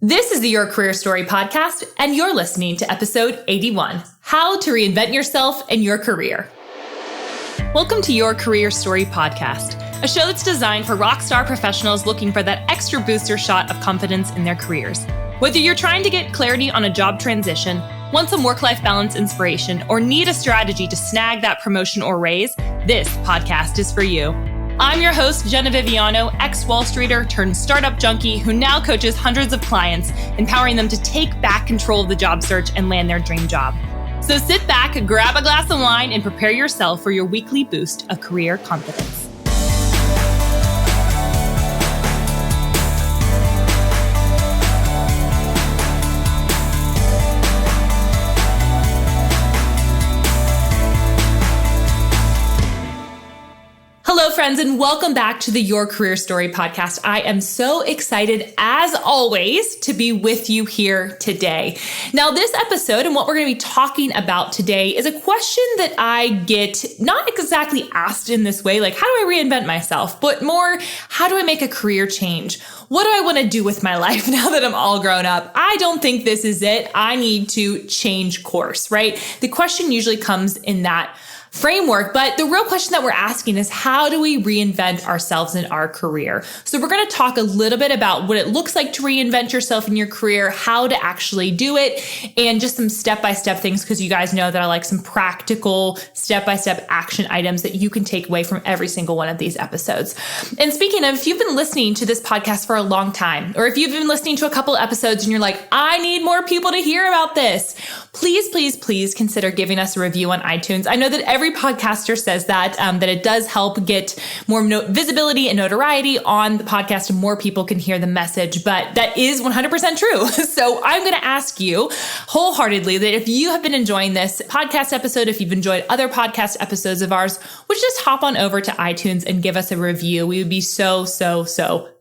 This is the Your Career Story podcast, and you're listening to episode 81, How to Reinvent Yourself and Your Career. Welcome to Your Career Story podcast, a show that's designed for rockstar professionals looking for that extra booster shot of confidence in their careers. Whether you're trying to get clarity on a job transition, want some work-life balance inspiration, or need a strategy to snag that promotion or raise, this podcast is for you. I'm your host, Jenna Viviano, ex-Wall Streeter turned startup junkie who now coaches hundreds of clients, empowering them to take back control of the job search and land their dream job. So sit back, grab a glass of wine, and prepare yourself for your weekly boost of career confidence. Hello, friends, and welcome back to the Your Career Story podcast. I am so excited, as always, to be with you here today. Now, this episode and what we're going to be talking about today is a question that I get not exactly asked in this way, like, how do I reinvent myself, but more, how do I make a career change? What do I want to do with my life now that I'm all grown up? I don't think this is it. I need to change course, right? The question usually comes in that framework, but the real question that we're asking is, how do we reinvent ourselves in our career? So we're going to talk a little bit about what it looks like to reinvent yourself in your career, how to actually do it, and just some step-by-step things, because you guys know that I like some practical step-by-step action items that you can take away from every single one of these episodes. And speaking of, if you've been listening to this podcast for a long time, or if you've been listening to a couple episodes and you're like, I need more people to hear about this, please consider giving us a review on iTunes. I know that every podcaster says that it does help get more visibility and notoriety on the podcast and more people can hear the message, but that is 100% true. So I'm going to ask you wholeheartedly that if you have been enjoying this podcast episode, if you've enjoyed other podcast episodes of ours, would you just hop on over to iTunes and give us a review? We would be so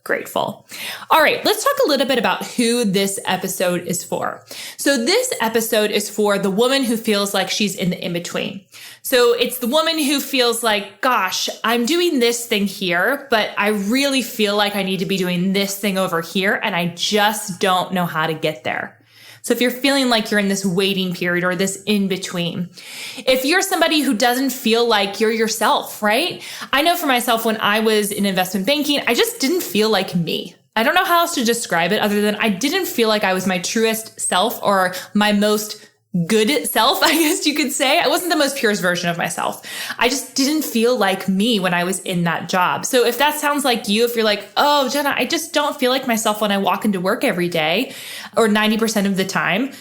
grateful. All right, let's talk a little bit about who this episode is for. So this episode is for the woman who feels like she's in the in-between. So it's the woman who feels like, gosh, I'm doing this thing here, but I really feel like I need to be doing this thing over here, and I just don't know how to get there. So if you're feeling like you're in this waiting period or this in between, if you're somebody who doesn't feel like you're yourself, right? I know for myself, when I was in investment banking, I just didn't feel like me. I don't know how else to describe it other than I didn't feel like I was my truest self or my most good self, I guess you could say. I wasn't the most purest version of myself. I just didn't feel like me when I was in that job. So if that sounds like you, if you're like, oh, Jenna, I just don't feel like myself when I walk into work every day or 90% of the time,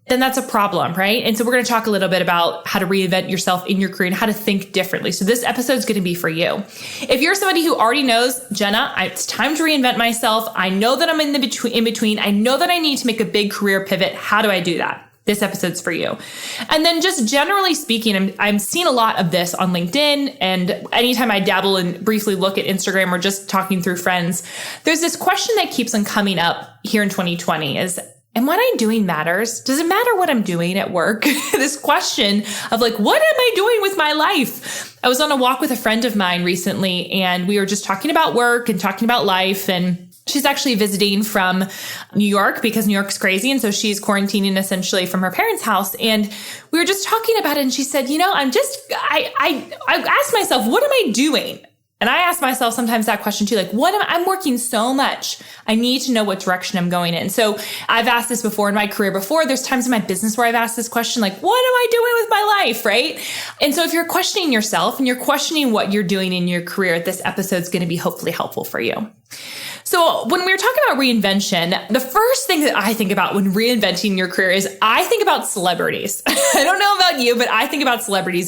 then that's a problem, right? And so we're going to talk a little bit about how to reinvent yourself in your career and how to think differently. So this episode is going to be for you. If you're somebody who already knows, Jenna, it's time to reinvent myself. I know that I'm in between. I know that I need to make a big career pivot. How do I do that? This episode's for you. And then just generally speaking, I'm seeing a lot of this on LinkedIn, and anytime I dabble and briefly look at Instagram or just talking through friends, there's this question that keeps on coming up here in 2020 is, and what I'm doing matters? Does it matter what I'm doing at work? This question of like, what am I doing with my life? I was on a walk with a friend of mine recently, and we were just talking about work and talking about life, and she's actually visiting from New York because New York's crazy. And so she's quarantining essentially from her parents' house. And we were just talking about it. And she said, I asked myself, what am I doing? And I ask myself sometimes that question too, like, I'm working so much. I need to know what direction I'm going in. So I've asked this before in my career before. There's times in my business where I've asked this question, like, what am I doing with my life? Right. And so if you're questioning yourself and you're questioning what you're doing in your career, this episode is going to be hopefully helpful for you. So when we were talking about reinvention, the first thing that I think about when reinventing your career is I think about celebrities. I don't know about you, but I think about celebrities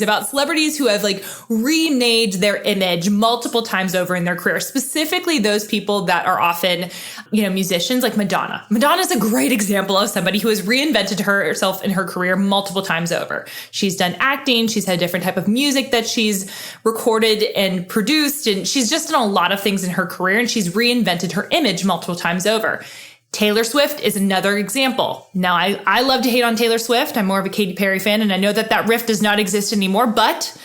who have like remade their image multiple times over in their career, specifically those people that are often, musicians like Madonna. Madonna is a great example of somebody who has reinvented herself in her career multiple times over. She's done acting. She's had a different type of music that she's recorded and produced, and she's just done a lot of things in her career, and she's reinvented her image multiple times over. Taylor Swift is another example. Now, I love to hate on Taylor Swift. I'm more of a Katy Perry fan, and I know that rift does not exist anymore, but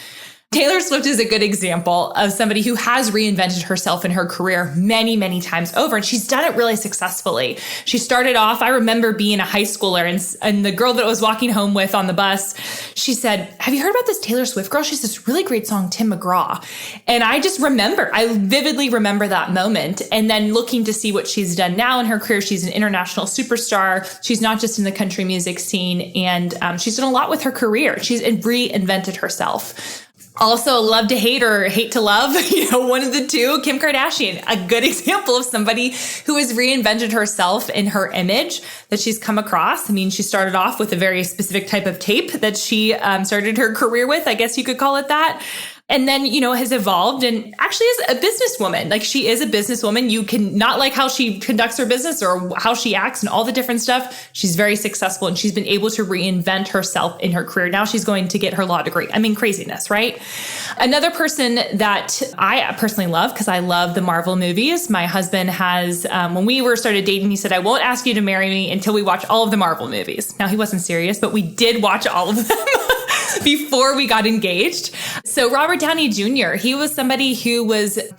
Taylor Swift is a good example of somebody who has reinvented herself in her career many, many times over. And she's done it really successfully. She started off, I remember being a high schooler and the girl that I was walking home with on the bus, she said, have you heard about this Taylor Swift girl? She has this really great song, Tim McGraw. And I vividly remember that moment. And then looking to see what she's done now in her career, she's an international superstar. She's not just in the country music scene. And she's done a lot with her career. She's reinvented herself. Also, love to hate or hate to love, one of the two, Kim Kardashian, a good example of somebody who has reinvented herself in her image that she's come across. I mean, she started off with a very specific type of tape that she started her career with, I guess you could call it that. And then, has evolved and actually is a businesswoman. Like she is a businesswoman. You can not like how she conducts her business or how she acts and all the different stuff. She's very successful and she's been able to reinvent herself in her career. Now she's going to get her law degree. I mean, craziness, right? Another person that I personally love because I love the Marvel movies. My husband has, when we started dating, he said, I won't ask you to marry me until we watch all of the Marvel movies. Now he wasn't serious, but we did watch all of them. Before we got engaged. So Robert Downey Jr., he was somebody who was, Iron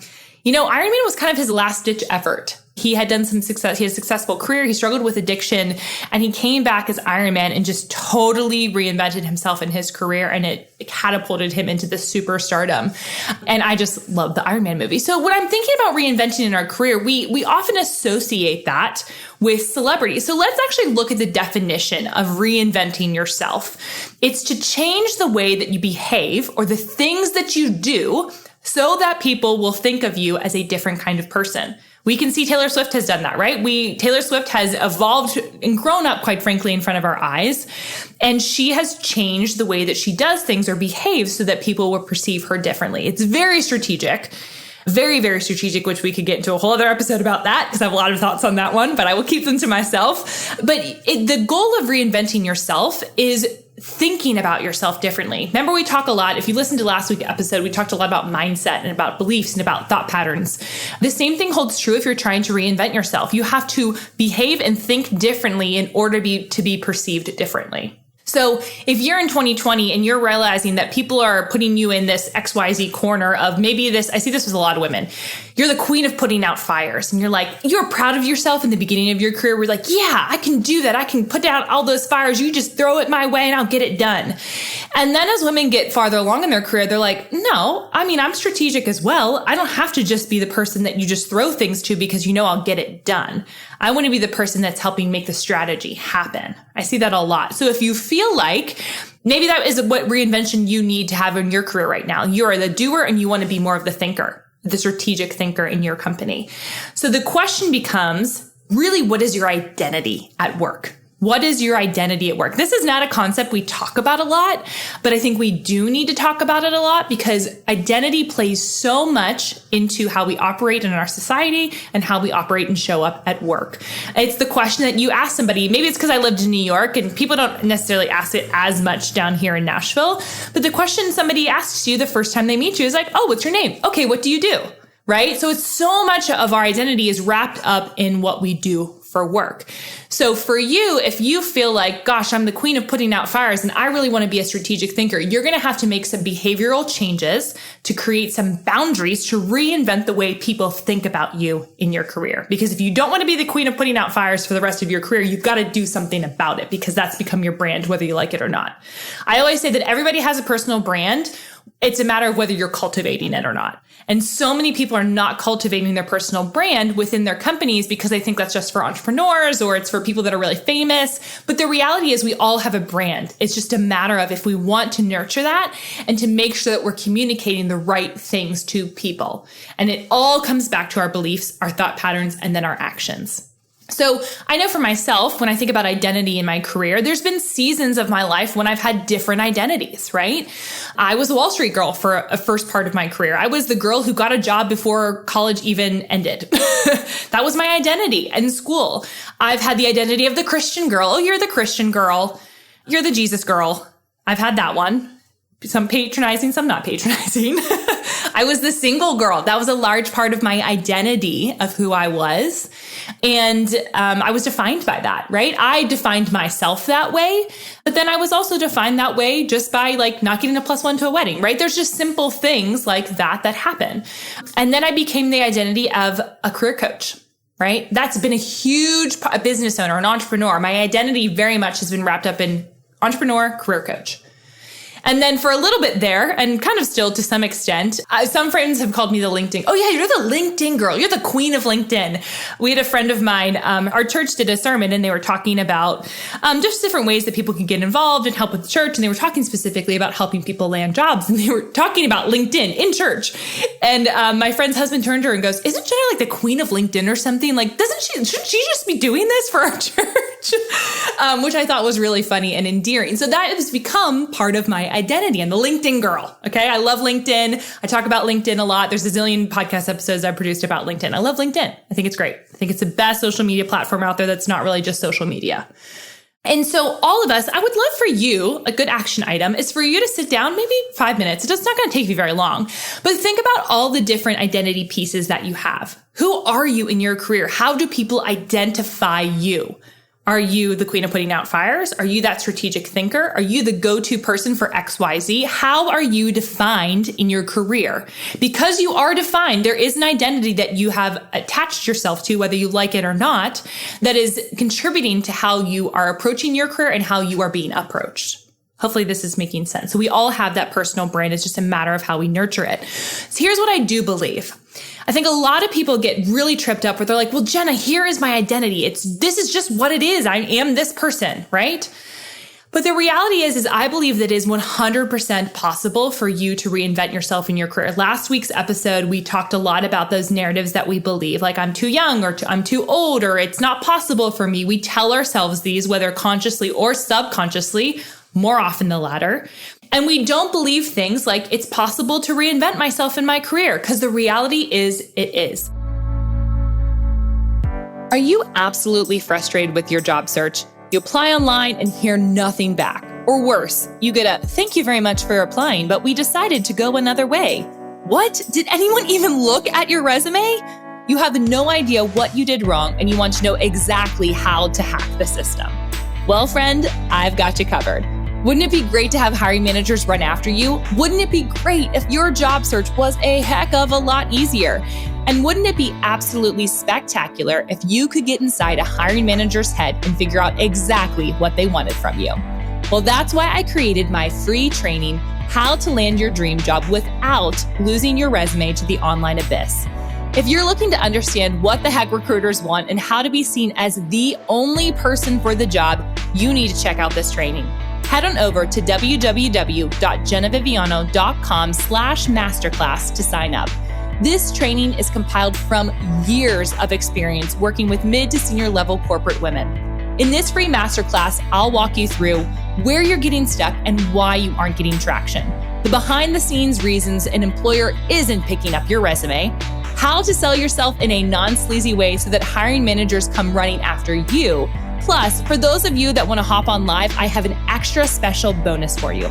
Man was kind of his last ditch effort. He had done some success. He had a successful career. He struggled with addiction and he came back as Iron Man and just totally reinvented himself in his career. And it catapulted him into the superstardom. And I just love the Iron Man movie. So when I'm thinking about reinventing in our career, we often associate that with celebrity. So let's actually look at the definition of reinventing yourself. It's to change the way that you behave or the things that you do so that people will think of you as a different kind of person. We can see Taylor Swift has done that, right? Taylor Swift has evolved and grown up, quite frankly, in front of our eyes. And she has changed the way that she does things or behaves so that people will perceive her differently. It's very strategic. Very, very strategic, which we could get into a whole other episode about that because I have a lot of thoughts on that one, but I will keep them to myself. But the goal of reinventing yourself is thinking about yourself differently. Remember, we talk a lot. If you listened to last week's episode, we talked a lot about mindset and about beliefs and about thought patterns. The same thing holds true if you're trying to reinvent yourself. You have to behave and think differently in order to be perceived differently. So if you're in 2020 and you're realizing that people are putting you in this XYZ corner of maybe this, I see this with a lot of women. You're the queen of putting out fires and you're like, you're proud of yourself in the beginning of your career. We're like, yeah, I can do that. I can put out all those fires. You just throw it my way and I'll get it done. And then as women get farther along in their career, they're like, no, I'm strategic as well. I don't have to just be the person that you just throw things to because I'll get it done. I want to be the person that's helping make the strategy happen. I see that a lot. So if you feel like maybe that is what reinvention you need to have in your career right now, you're the doer and you want to be more of the thinker, the strategic thinker in your company. So the question becomes, really, what is your identity at work? What is your identity at work? This is not a concept we talk about a lot, but I think we do need to talk about it a lot because identity plays so much into how we operate in our society and how we operate and show up at work. It's the question that you ask somebody. Maybe it's because I lived in New York and people don't necessarily ask it as much down here in Nashville. But the question somebody asks you the first time they meet you is like, oh, what's your name? Okay, what do you do? Right? So it's so much of our identity is wrapped up in what we do for work. So for you, if you feel like, gosh, I'm the queen of putting out fires and I really want to be a strategic thinker, you're going to have to make some behavioral changes to create some boundaries to reinvent the way people think about you in your career. Because if you don't want to be the queen of putting out fires for the rest of your career, you've got to do something about it because that's become your brand, whether you like it or not. I always say that everybody has a personal brand. It's a matter of whether you're cultivating it or not. And so many people are not cultivating their personal brand within their companies because they think that's just for entrepreneurs or it's for people that are really famous. But the reality is we all have a brand. It's just a matter of if we want to nurture that and to make sure that we're communicating the right things to people. And it all comes back to our beliefs, our thought patterns, and then our actions. So I know for myself, when I think about identity in my career, there's been seasons of my life when I've had different identities, right? I was a Wall Street girl for a first part of my career. I was the girl who got a job before college even ended. That was my identity in school. I've had the identity of the Christian girl. Oh, you're the Christian girl. You're the Jesus girl. I've had that one. Some patronizing, some not patronizing. I was the single girl. That was a large part of my identity of who I was. And I was defined by that, right? I defined myself that way, but then I was also defined that way just by like not getting a +1 to a wedding, right? There's just simple things like that happen. And then I became the identity of a career coach. Right? That's been a huge business owner, an entrepreneur. My identity very much has been wrapped up in entrepreneur, career coach. And then for a little bit there, and kind of still to some extent, some friends have called me the LinkedIn. Oh yeah, you're the LinkedIn girl. You're the queen of LinkedIn. We had a friend of mine, our church did a sermon and they were talking about just different ways that people can get involved and help with the church. And they were talking specifically about helping people land jobs. And they were talking about LinkedIn in church. And my friend's husband turned to her and goes, isn't Jenna like the queen of LinkedIn or something? Like, shouldn't she just be doing this for our church? Which I thought was really funny and endearing. So that has become part of my identity. I'm the LinkedIn girl. Okay. I love LinkedIn. I talk about LinkedIn a lot. There's a zillion podcast episodes I've produced about LinkedIn. I love LinkedIn. I think it's great. I think it's the best social media platform out there that's not really just social media. And so all of us, I would love for you, a good action item is for you to sit down, maybe 5 minutes. It's not going to take you very long, but think about all the different identity pieces that you have. Who are you in your career? How do people identify you? Are you the queen of putting out fires? Are you that strategic thinker? Are you the go-to person for XYZ? How are you defined in your career? Because you are defined, there is an identity that you have attached yourself to, whether you like it or not, that is contributing to how you are approaching your career and how you are being approached. Hopefully this is making sense. So we all have that personal brand. It's just a matter of how we nurture it. So here's what I do believe. I think a lot of people get really tripped up where they're like, well, Jenna, here is my identity. This is just what it is. I am this person, right? But the reality is I believe that it is 100% possible for you to reinvent yourself in your career. Last week's episode, we talked a lot about those narratives that we believe, like I'm too young or I'm too old or it's not possible for me. We tell ourselves these, whether consciously or subconsciously, more often the latter. And we don't believe things like it's possible to reinvent myself in my career because the reality is it is. Are you absolutely frustrated with your job search? You apply online and hear nothing back. Or worse, you get a thank you very much for applying, but we decided to go another way. What? Did anyone even look at your resume? You have no idea what you did wrong and you want to know exactly how to hack the system. Well, friend, I've got you covered. Wouldn't it be great to have hiring managers run after you? Wouldn't it be great if your job search was a heck of a lot easier? And wouldn't it be absolutely spectacular if you could get inside a hiring manager's head and figure out exactly what they wanted from you? Well, that's why I created my free training, How to Land Your Dream Job Without Losing Your Resume to the Online Abyss. If you're looking to understand what the heck recruiters want and how to be seen as the only person for the job, you need to check out this training. Head on over to www.jennaviviano.com/masterclass to sign up. This training is compiled from years of experience working with mid to senior level corporate women. In this free masterclass, I'll walk you through where you're getting stuck and why you aren't getting traction, the behind the scenes reasons an employer isn't picking up your resume, how to sell yourself in a non-sleazy way so that hiring managers come running after you. Plus, for those of you that want to hop on live, I have an extra special bonus for you.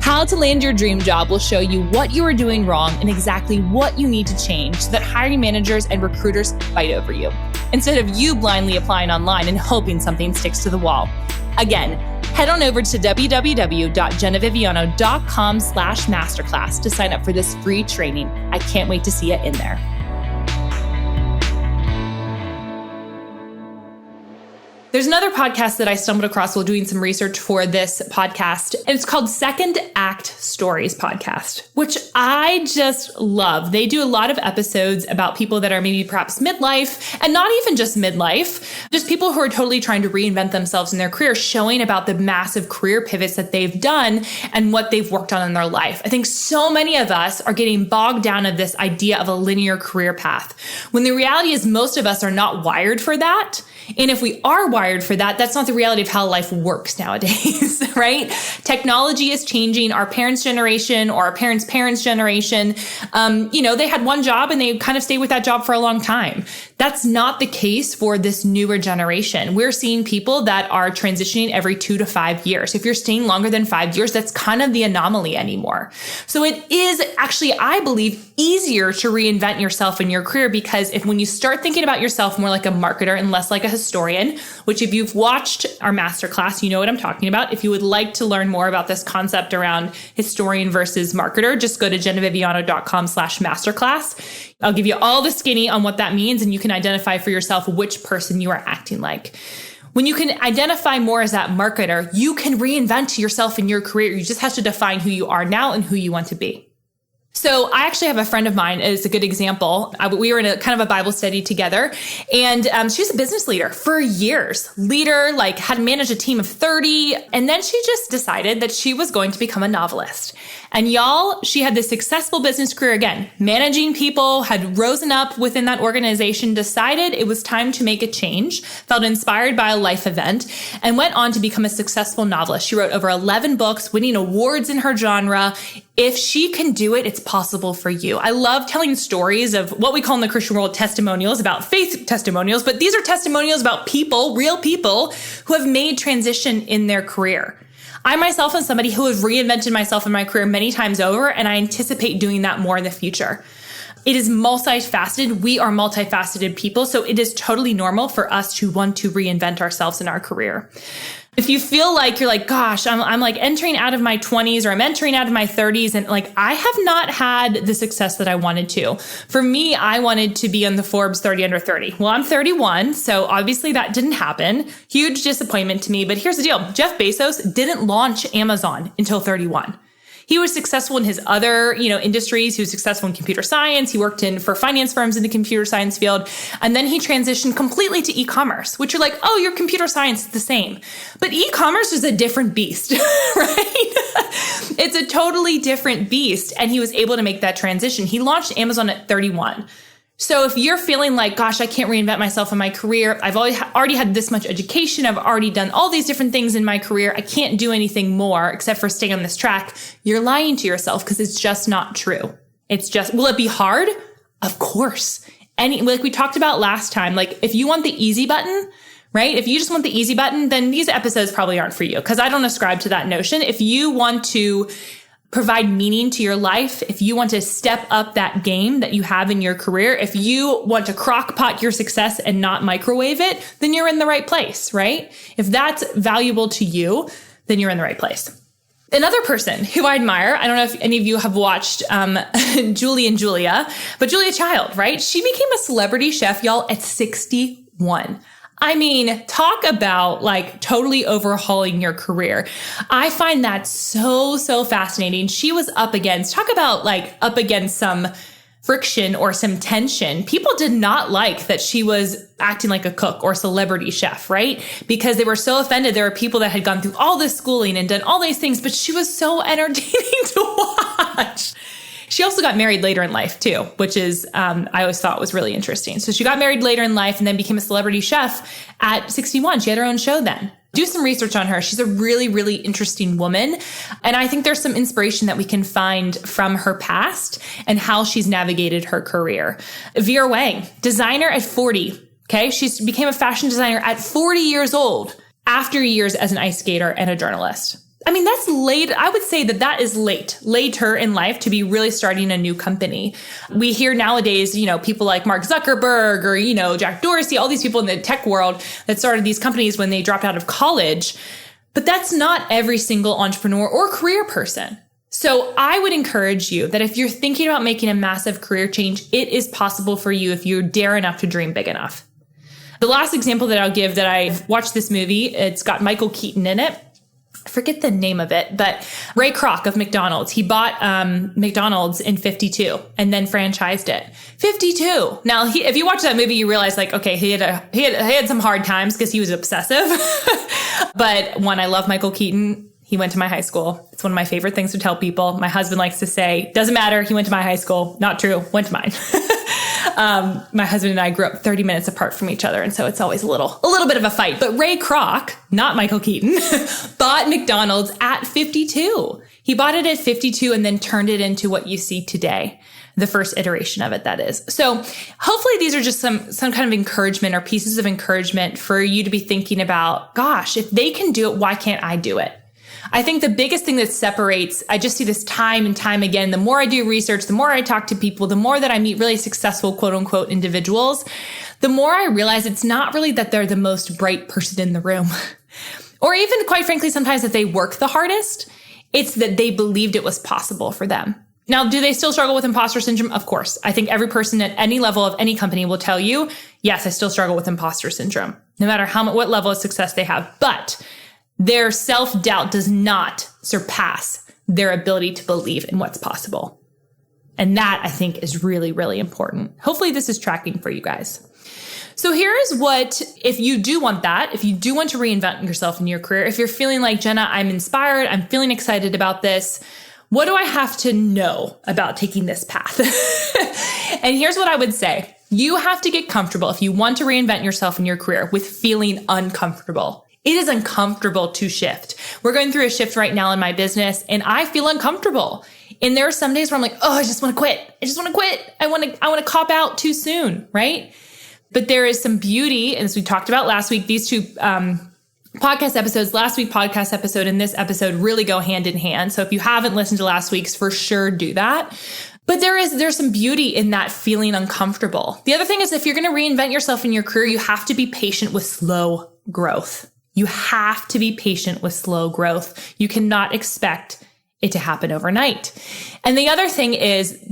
How to Land Your Dream Job will show you what you are doing wrong and exactly what you need to change so that hiring managers and recruiters fight over you, instead of you blindly applying online and hoping something sticks to the wall. Again, head on over to www.jennaviviano.com/masterclass to sign up for this free training. I can't wait to see you in there. There's another podcast that I stumbled across while doing some research for this podcast, and it's called Second Act Stories Podcast, which I just love. They do a lot of episodes about people that are maybe perhaps midlife, and not even just midlife, just people who are totally trying to reinvent themselves in their career, showing about the massive career pivots that they've done and what they've worked on in their life. I think so many of us are getting bogged down of this idea of a linear career path, when the reality is most of us are not wired for that. And if we are wired for that, that's not the reality of how life works nowadays, right? Technology is changing. Our parents' generation or our parents' parents' generation, they had one job and they kind of stayed with that job for a long time. That's not the case for this newer generation. We're seeing people that are transitioning every 2 to 5 years. If you're staying longer than 5 years, that's kind of the anomaly anymore. So it is actually, I believe, easier to reinvent yourself in your career, because when you start thinking about yourself more like a marketer and less like a historian, which if you've watched our masterclass, you know what I'm talking about. If you would like to learn more about this concept around historian versus marketer, just go to geneviviano.com/masterclass. I'll give you all the skinny on what that means, and you can identify for yourself which person you are acting like. When you can identify more as that marketer, you can reinvent yourself in your career. You just have to define who you are now and who you want to be. So I actually have a friend of mine is a good example. We were in a kind of a Bible study together, and she was a business leader for years. Had managed a team of 30. And then she just decided that she was going to become a novelist. And y'all, she had this successful business career again, managing people, had risen up within that organization, decided it was time to make a change, felt inspired by a life event, and went on to become a successful novelist. She wrote over 11 books, winning awards in her genre. If she can do it, it's possible for you. I love telling stories of what we call in the Christian world testimonials, about faith testimonials, but these are testimonials about people, real people who have made transition in their career. I myself am somebody who has reinvented myself in my career many times over, and I anticipate doing that more in the future. It is multifaceted. We are multifaceted people, so it is totally normal for us to want to reinvent ourselves in our career. If you feel like you're like, gosh, I'm like entering out of my 20s, or I'm entering out of my 30s, and like I have not had the success that I wanted to. For me, I wanted to be on the Forbes 30 under 30. Well, I'm 31, so obviously that didn't happen. Huge disappointment to me. But here's the deal. Jeff Bezos didn't launch Amazon until 31. He was successful in his other, industries. He was successful in computer science. He worked for finance firms in the computer science field. And then he transitioned completely to e-commerce, which you're like, oh, your computer science is the same. But e-commerce is a different beast, right? It's a totally different beast. And he was able to make that transition. He launched Amazon at 31. So if you're feeling like, gosh, I can't reinvent myself in my career. I've already had this much education. I've already done all these different things in my career. I can't do anything more except for stay on this track. You're lying to yourself, because it's just not true. Will it be hard? Of course. Like we talked about last time, like if you want the easy button, right? If you just want the easy button, then these episodes probably aren't for you, because I don't ascribe to that notion. If you want to provide meaning to your life, if you want to step up that game that you have in your career, if you want to crock pot your success and not microwave it, then you're in the right place, right? If that's valuable to you, then you're in the right place. Another person who I admire, I don't know if any of you have watched Julie and Julia, but Julia Child, right? She became a celebrity chef, y'all, at 61. I mean, talk about like totally overhauling your career. I find that so fascinating. She was up against some friction or some tension. People did not like that she was acting like a cook or celebrity chef, right? Because they were so offended. There were people that had gone through all this schooling and done all these things, but she was so entertaining to watch. She also got married later in life too, which is, I always thought was really interesting. So she got married later in life and then became a celebrity chef at 61. She had her own show then. Do some research on her. She's a really, really interesting woman. And I think there's some inspiration that we can find from her past and how she's navigated her career. Vera Wang, designer at 40. Okay. She became a fashion designer at 40 years old after years as an ice skater and a journalist. I mean, that's late. I would say that is later in life to be really starting a new company. We hear nowadays, people like Mark Zuckerberg or, Jack Dorsey, all these people in the tech world that started these companies when they dropped out of college. But that's not every single entrepreneur or career person. So I would encourage you that if you're thinking about making a massive career change, it is possible for you if you dare enough to dream big enough. The last example that I'll give that I've watched this movie, it's got Michael Keaton in it. I forget the name of it, but Ray Kroc of McDonald's. He bought McDonald's in 52 and then franchised it. 52. Now, if you watch that movie, you realize he had some hard times because he was obsessive. But one, I love Michael Keaton. He went to my high school. It's one of my favorite things to tell people. My husband likes to say, doesn't matter. He went to my high school. Not true. Went to mine. My husband and I grew up 30 minutes apart from each other. And so it's always a little bit of a fight. But Ray Kroc, not Michael Keaton, bought McDonald's at 52. He bought it at 52 and then turned it into what you see today. the first iteration of it, that is. So hopefully these are just some kind of encouragement or pieces of encouragement for you to be thinking about, gosh, if they can do it, why can't I do it? I think the biggest thing that separates, I just see this time and time again, the more I do research, the more I talk to people, the more that I meet really successful, quote unquote, individuals, the more I realize it's not really that they're the most bright person in the room, or even quite frankly, sometimes that they work the hardest. It's that they believed it was possible for them. Now, do they still struggle with imposter syndrome? Of course. I think every person at any level of any company will tell you, yes, I still struggle with imposter syndrome, no matter what level of success they have. But their self-doubt does not surpass their ability to believe in what's possible. And that, I think, is really, really important. Hopefully this is tracking for you guys. So here's what, if you do want that, if you do want to reinvent yourself in your career, if you're feeling like, Jenna, I'm inspired, I'm feeling excited about this, what do I have to know about taking this path? And here's what I would say. You have to get comfortable, if you want to reinvent yourself in your career, with feeling uncomfortable. It is uncomfortable to shift. We're going through a shift right now in my business, and I feel uncomfortable. And there are some days where I'm like, oh, I just want to quit. I want to cop out too soon, right? But there is some beauty, as we talked about last week, these two podcast episodes, last week podcast episode and this episode really go hand in hand. So if you haven't listened to last week's, for sure do that. But there's some beauty in that feeling uncomfortable. The other thing is, if you're going to reinvent yourself in your career, you have to be patient with slow growth. You have to be patient with slow growth. You cannot expect it to happen overnight. And the other thing is,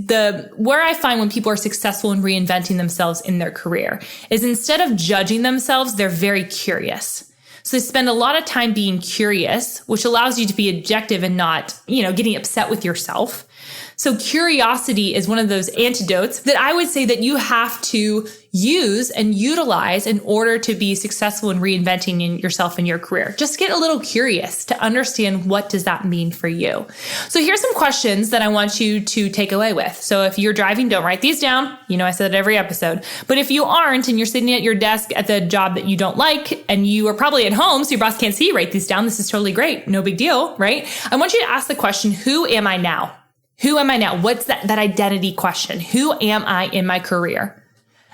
where I find when people are successful in reinventing themselves in their career is, instead of judging themselves, they're very curious. So they spend a lot of time being curious, which allows you to be objective and not, getting upset with yourself. So curiosity is one of those antidotes that I would say that you have to use and utilize in order to be successful in reinventing yourself in your career. Just get a little curious to understand, what does that mean for you? So here's some questions that I want you to take away with. So if you're driving, don't write these down. I said it every episode. But if you aren't, and you're sitting at your desk at the job that you don't like, and you are probably at home, so your boss can't see you write these down, this is totally great. No big deal, right? I want you to ask the question, who am I now? Who am I now? What's that identity question? Who am I in my career?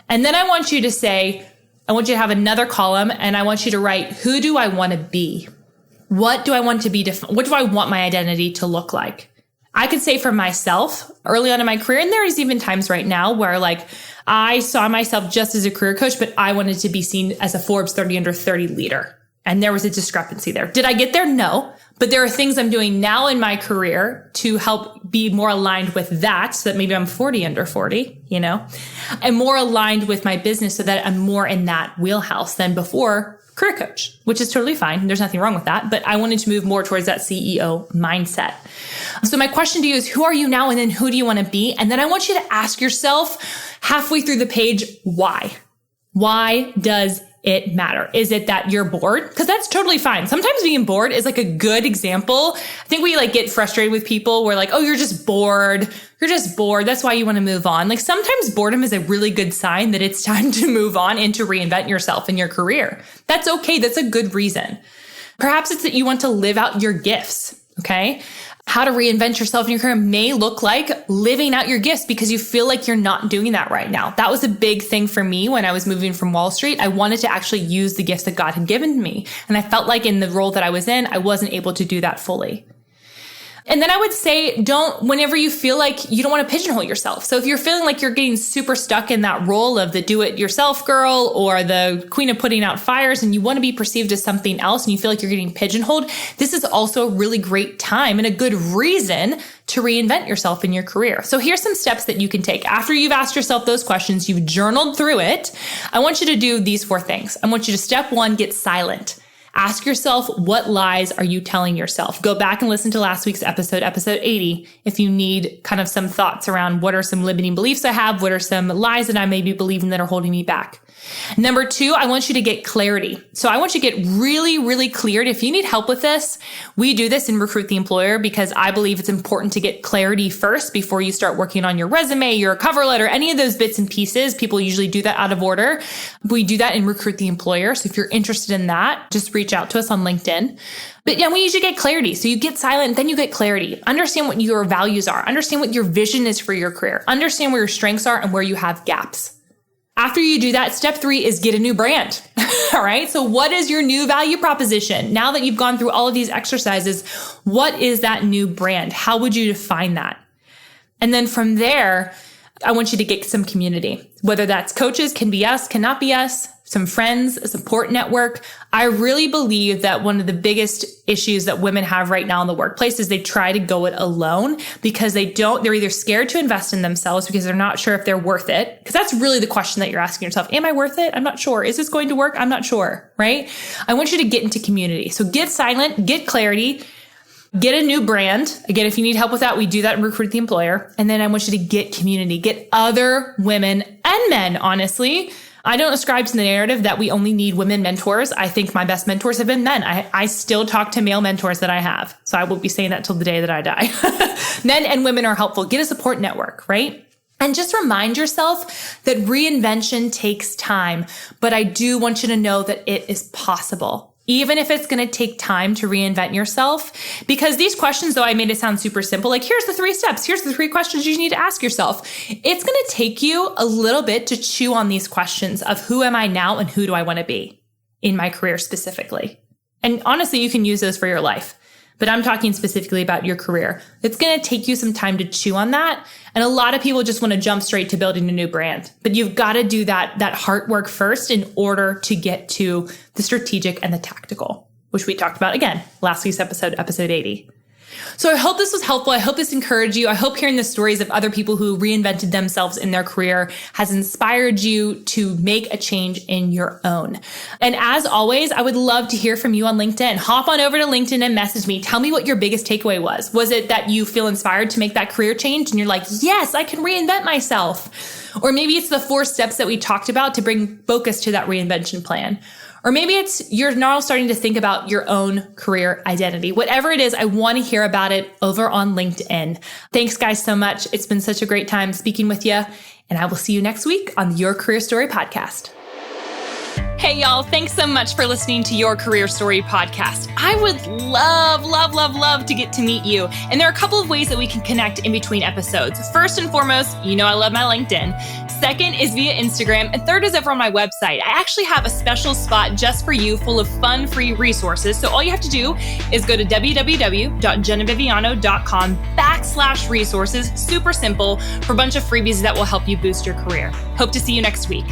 And then I want you to have another column, and I want you to write, who do I want to be? What do I want to be? What do I want my identity to look like? I could say for myself early on in my career, and there is even times right now where I saw myself just as a career coach, but I wanted to be seen as a Forbes 30 under 30 leader. And there was a discrepancy there. Did I get there? No. But there are things I'm doing now in my career to help be more aligned with that, so that maybe I'm 40 under 40, and more aligned with my business, so that I'm more in that wheelhouse than before career coach, which is totally fine. There's nothing wrong with that. But I wanted to move more towards that CEO mindset. So my question to you is, who are you now? And then who do you want to be? And then I want you to ask yourself halfway through the page, why? Why does it matter? Is it that you're bored? Because that's totally fine. Sometimes being bored is a good example. I think we get frustrated with people where oh, you're just bored. You're just bored. That's why you want to move on. Sometimes boredom is a really good sign that it's time to move on and to reinvent yourself in your career. That's okay. That's a good reason. Perhaps it's that you want to live out your gifts. Okay. How to reinvent yourself in your career may look like living out your gifts because you feel like you're not doing that right now. That was a big thing for me when I was moving from Wall Street. I wanted to actually use the gifts that God had given me. And I felt like in the role that I was in, I wasn't able to do that fully. And then I would say, whenever you feel like you don't want to pigeonhole yourself. So if you're feeling like you're getting super stuck in that role of the do-it-yourself girl or the queen of putting out fires, and you want to be perceived as something else, and you feel like you're getting pigeonholed, this is also a really great time and a good reason to reinvent yourself in your career. So here's some steps that you can take. After you've asked yourself those questions, you've journaled through it, I want you to do these 4 things. I want you to, step 1, get silent. Ask yourself, what lies are you telling yourself? Go back and listen to last week's episode 80, if you need some thoughts around what are some limiting beliefs I have, what are some lies that I may be believing that are holding me back. Number 2, I want you to get clarity. So I want you to get really, really cleared. If you need help with this, we do this in Recruit the Employer because I believe it's important to get clarity first before you start working on your resume, your cover letter, any of those bits and pieces. People usually do that out of order. We do that in Recruit the Employer. So if you're interested in that, just reach out to us on LinkedIn. But yeah, we usually get clarity. So you get silent, then you get clarity. Understand what your values are. Understand what your vision is for your career. Understand where your strengths are and where you have gaps. After you do that, step 3 is get a new brand. All right. So what is your new value proposition? Now that you've gone through all of these exercises, what is that new brand? How would you define that? And then from there, I want you to get some community, whether that's coaches, can be us, cannot be us, some friends, a support network. I really believe that one of the biggest issues that women have right now in the workplace is they try to go it alone because they're either scared to invest in themselves because they're not sure if they're worth it. Because that's really the question that you're asking yourself. Am I worth it? I'm not sure. Is this going to work? I'm not sure, right? I want you to get into community. So get silent, get clarity, get a new brand. Again, if you need help with that, we do that in Recruit the Employer. And then I want you to get community, get other women and men, honestly. I don't ascribe to the narrative that we only need women mentors. I think my best mentors have been men. I still talk to male mentors that I have. So I will be saying that till the day that I die. Men and women are helpful. Get a support network, right? And just remind yourself that reinvention takes time, but I do want you to know that it is possible. Even if it's going to take time to reinvent yourself, because these questions, though I made it sound super simple, like here's the 3 steps, here's the 3 questions you need to ask yourself. It's going to take you a little bit to chew on these questions of who am I now and who do I want to be in my career specifically. And honestly, you can use those for your life, but I'm talking specifically about your career. It's going to take you some time to chew on that. And a lot of people just want to jump straight to building a new brand, but you've got to do that heart work first in order to get to the strategic and the tactical, which we talked about again, last week's episode 80. So I hope this was helpful. I hope this encouraged you. I hope hearing the stories of other people who reinvented themselves in their career has inspired you to make a change in your own. And as always, I would love to hear from you on LinkedIn. Hop on over to LinkedIn and message me. Tell me what your biggest takeaway was. Was it that you feel inspired to make that career change and you're like, yes, I can reinvent myself? Or maybe it's the 4 steps that we talked about to bring focus to that reinvention plan. Or maybe it's you're now starting to think about your own career identity. Whatever it is, I want to hear about it over on LinkedIn. Thanks, guys, so much. It's been such a great time speaking with you. And I will see you next week on the Your Career Story podcast. Hey, y'all. Thanks so much for listening to Your Career Story podcast. I would love to get to meet you. And there are a couple of ways that we can connect in between episodes. First and foremost, you know I love my LinkedIn. Second is via Instagram. And third is over on my website. I actually have a special spot just for you full of fun, free resources. So all you have to do is go to www.jennaviviano.com/resources. Super simple for a bunch of freebies that will help you boost your career. Hope to see you next week.